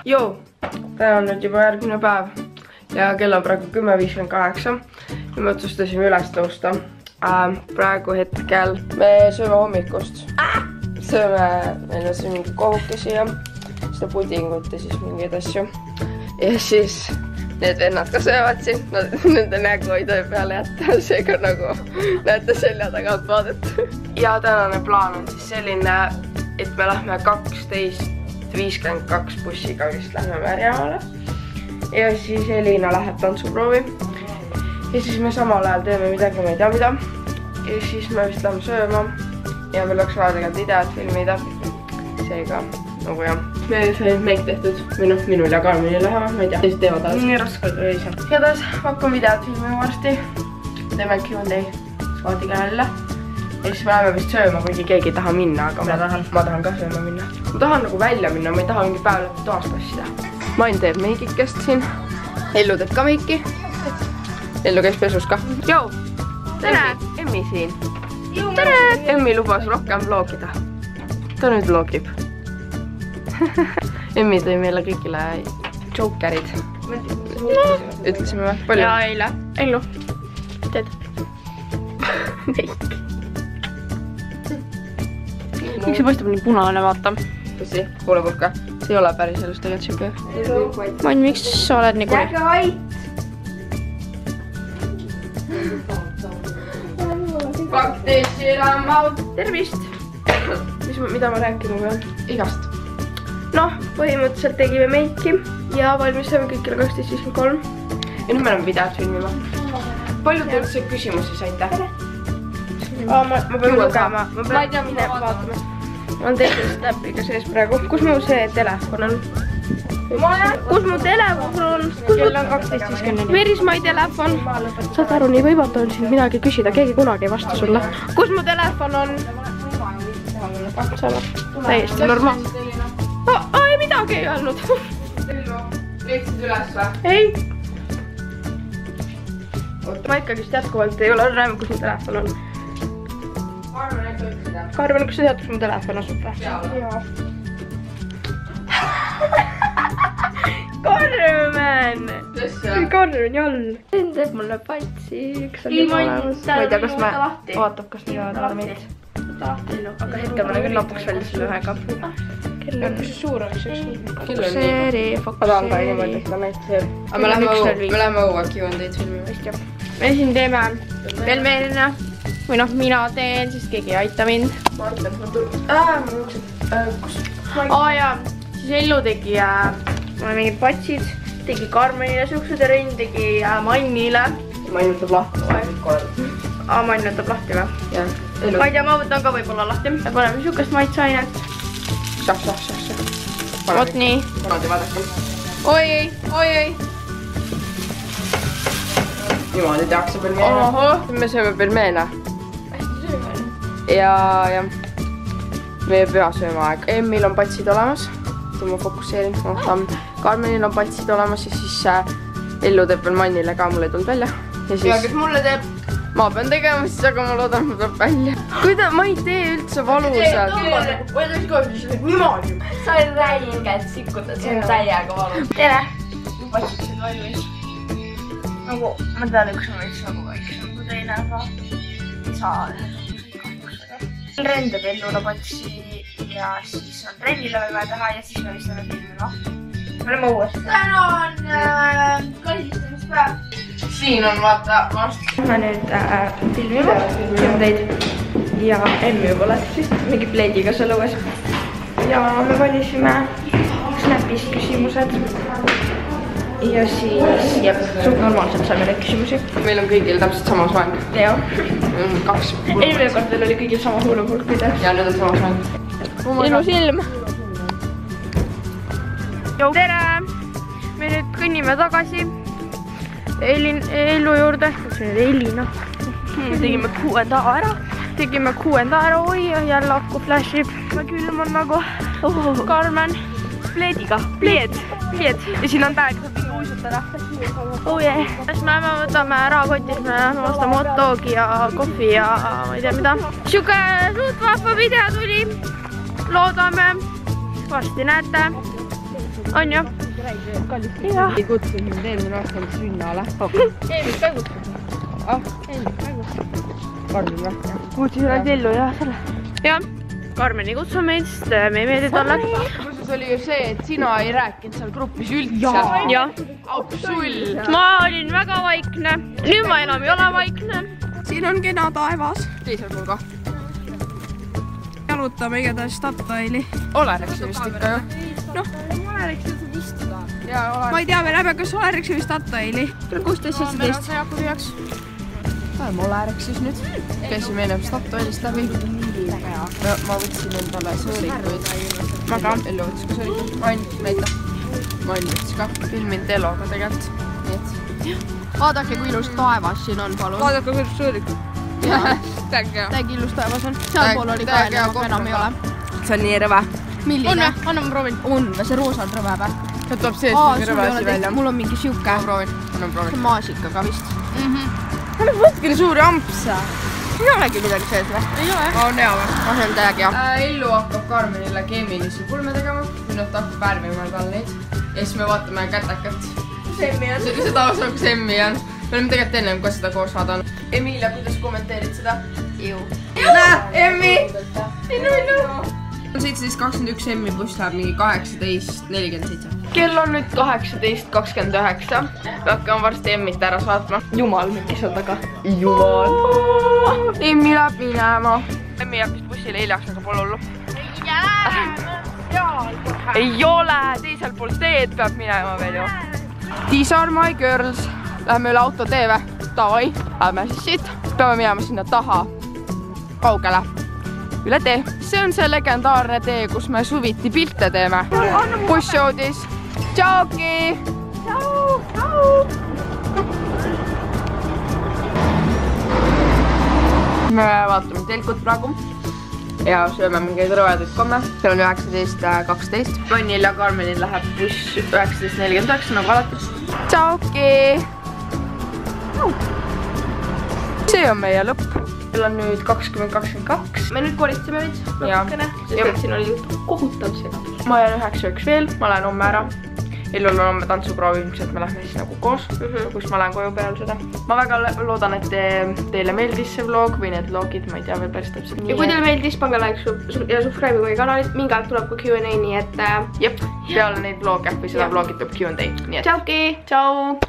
Joo, täna on nüüd juba järgmine päev ja kell on praegu 10:58 ja me otsustasime üles tõusta. Praegu hetkel me sööme hommikust. Sööme, meil on siin mingi kohukesi ja seda pudingut ja siis mingeid asju. Ja siis need vennad ka söövad siin, nende nägu ei tohi peale jätta, seega nagu näete selja tagant vaadet. Ja tänane plaan on siis selline, et me lähme 12:52 bussiga vist lähme Märjamaale. Ja siis Elina läheb tantsuproovi. Ja siis me samal ajal teeme midagi, ma ei tea mida. Ja siis me vist lähme sööma. Ja meil oleks vaja tegelikult videot filmida. Seega, nagu jah. Me sai meik tehtud. Või noh, minul ja Karmenil läheme, ma ei tea. Teised teevad alles. Nii raske oli ise. Igatahes hakkame videot filmima varsti. Teeme Q&A Skaadiga jälle. Ja siis me läheme vist sööma, kuigi keegi ei taha minna, aga ma tahan ka sööma minna. Ma tahan nagu välja minna, ma ei taha mingi päev lõppu toas passida. Main teeb meigikest siin. Ellu teeb ka meiki. Ellu käis pesus ka. Jou! Tere! Emmi siin. Tere! Emmi lubas rohkem vlogida. Ta nüüd vlogib. Emmi tõi meile kõigile jokerid. Ütlesime või? Palju? Ja eile. Ellu. Teed. Meik. Miks see paistab nii punane, vaata? Tõsi, kuule pulka. See ei ole päris elus tegelikult siuke. Mann, miks sa oled nii kuri? Jäge vait! Tervist! Mida ma rääkima pean? Igast. Noh, põhimõtteliselt tegime meiki ja valmistame kõikile 12:53. Ja nüüd me oleme videot filmima. Palju te üldse küsimusi saite? Ma pean lugema. Ma ei tea, mida vaatame. Ma olen teisel snappiga sees praegu. Kus mu see telefon on? Kus mu telefon on? Kell on 12:54. Verismai telefon. Saad aru, nii võimatu on siin midagi küsida. Keegi kunagi ei vasta sulle. Kus mu telefon on? Sama. Täiesti normaalne. Ei midagi ei öelnud. Leidsid üles või? Ei. Ma ikkagist jätkuvalt ei ole näinud, kus mu telefon on. Karmen, kas sa tead, kus mu telefon asub või? Jaa. Karmen! Tõesti? Karmen jall! See teeb mulle patsi, üks on juba olemas. Ma ei tea, kas me vaatab, kas me jõuavad armid. Aga hetkel ma olen küll natuks välja selle ühega. Kell on suur oleks üks. Fokusseeri, Ma tahan ka niimoodi seda näitab. Aga me läheme õue Q&A-d filmima. Me siin teeme pelmeenina. Või noh, mina teen, sest keegi ei aita mind. Ma aitan, ma tulin. Kus? Jaa, siis Ellu tegi mingid patsid. Tegi Karmenile suksud ja Rein tegi Mannile. Main võtab lahti. Mann võtab lahti või? Jah. Ma ei tea, ma võtan ka võib-olla lahti. Paneme siukest maitseainet. Vot nii. Kunagi vaadake. Oi. Niimoodi tehakse pelmeene. Me sööme pelmeene. Ja meie peasöömaaeg. Emmil on patsid olemas. Ma fokusseerin. Karmenil on patsid olemas ja siis Ellu teeb veel Mannile ka, mul ei tulnud välja. Ja kes mulle teeb? Ma pean tegema siis, aga ma loodan, et tuleb välja. Kuida, ma ei tee üldse valusalt. Niimoodi. Sa oled räigelt sikkutad, see on täiega valus. Tere! Patsiksid valmis. Nagu, ma tean, üks on veits nagu väiksem kui teine, aga ei saa kahjuks. Ren teeb Ellule patsi ja siis on Renile veel vaja teha ja siis me vist oleme filmima. Me oleme õues. Täna on kassistamispäev. Siin on vaata vast. Me nüüd filmime teid ja Emmi juba läks vist mingi pleidiga seal õues. Ja me valisime Snapis küsimused. Ja siis, jep, suht normaalselt saime neid küsimusi. Meil on kõigil täpselt samas vahend. Jah. 2. Eelmine kord teil oli kõigil sama huulupulk, mida. Ja nüüd on samas vahend. Ilus ilm. Tere! Me nüüd kõnnime tagasi Ellu juurde. See on Elina. Tegime Q&A ära. Oi, jälle aku flashib. Külm on nagu Karmen. Pleediga. Pleed. Ja siin on päev, saab mingi uisutada. Oh yeah. Siis me võtame rahakotis, me ostame hot dogi ja kohvi ja ma ei tea mida. Siuke suht vahva video tuli. Loodame. Varsti näete. on ju? ei kutsunud mind eelmine aasta sünnale. Eelmist ka kutsunud. Eelmist ka kutsunud. Karmen või? Kutsusin ainult ellu jah, selle. Jah, Karmen ei kutsu meid, sest me ei meeldi talle. Muuseas oli ju see, et sina ei rääkinud seal grupis üldse. Jah. Absolull. Ma olin väga vaikne. Nüüd ma enam ei ole vaikne. Siin on kena taevas. Teisel pool ka. Jalutame igatahes Statoili. Olereksi vist ikka ju. Noh, Olereksi saab istuda. Ma ei tea, me läheme kas Olereksi või Statoili. 16-17. Läheme Olereksis nüüd. Käisime ennem Statoilist läbi. Ma võtsin endale sõõrikuid. Ma ka. Ellu võttis ka sõõrikuid. Ain, näita. Ain võttis ka. Filmin Teloga tegelikult. Vaadake, kui ilus taevas siin on, palun. Vaadake, kui ilus sõõrikud. Täiega ilus taevas on. Sealpool oli ka enam ei ole. See on nii rõve. Milline? Anna ma proovin. On, see roosa on rõve või? See tuleb sees mingi rõve asi välja. Mul on mingi siuke. Ma proovin. Anna proovin. See on maasikaga vist. Võtke suuri ampse. Ei olegi midagi sees või? Ei ole. On hea või? See on täiega hea. Ellu hakkab Karmenile keemilisi pulme tegema. Minult hakkab värvima tal neid. Ja siis me vaatame kätekat. Semmi on. Seda osa, kui Semmi on. Me oleme tegelikult ennem ka seda koos vaadanud. Emilia, kuidas kommenteerid seda? Ju. Näe, Emmi! Innu! 17.21 Emmi buss läheb mingi 18.47. Kell on nüüd 18.29. Me hakkame varsti Emmit ära saatma. Jumal, kes on taga. Jumal. Emmi läheb minema. Emmi jääb vist bussile hiljaks, aga pole hullu. Ei ole, teisel pool teed peab minema veel ju. These are my girls. Läheme üle autotee või? Davai, läheme siis siit. Peame minema sinna taha. Kaugele. Üle tee. See on see legendaarne tee, kus me suviti pilte teeme. Buss jõudis. Tšauki! Tšau! Me vaatame telkut praegu. Ja sööme mingeid rõvedaid komme. See on 19.12. Vannil ja Karmenil läheb buss 19.49 nagu alati. Tšauki! See on meie lõpp. Meil on nüüd 20.22. Me nüüd koristame veits natukene, sest siin oli kohutav segadus. Ma jään 9 veel, ma lähen homme ära. Illul on homme tantsuproovi, ilmselt me lähme siis nagu koos, kus ma lähen koju peale seda. Ma väga loodan, et teile meeldis see vlog või need vlogid, ma ei tea veel päris täpselt. Ja kui teile meeldis, pange like ja subscribe kui kanalit, mingi aeg tuleb ka Q&A, nii et... Jep, peale neid vloge või seda vlogit tuleb Q&A. Tšauki! Tšau!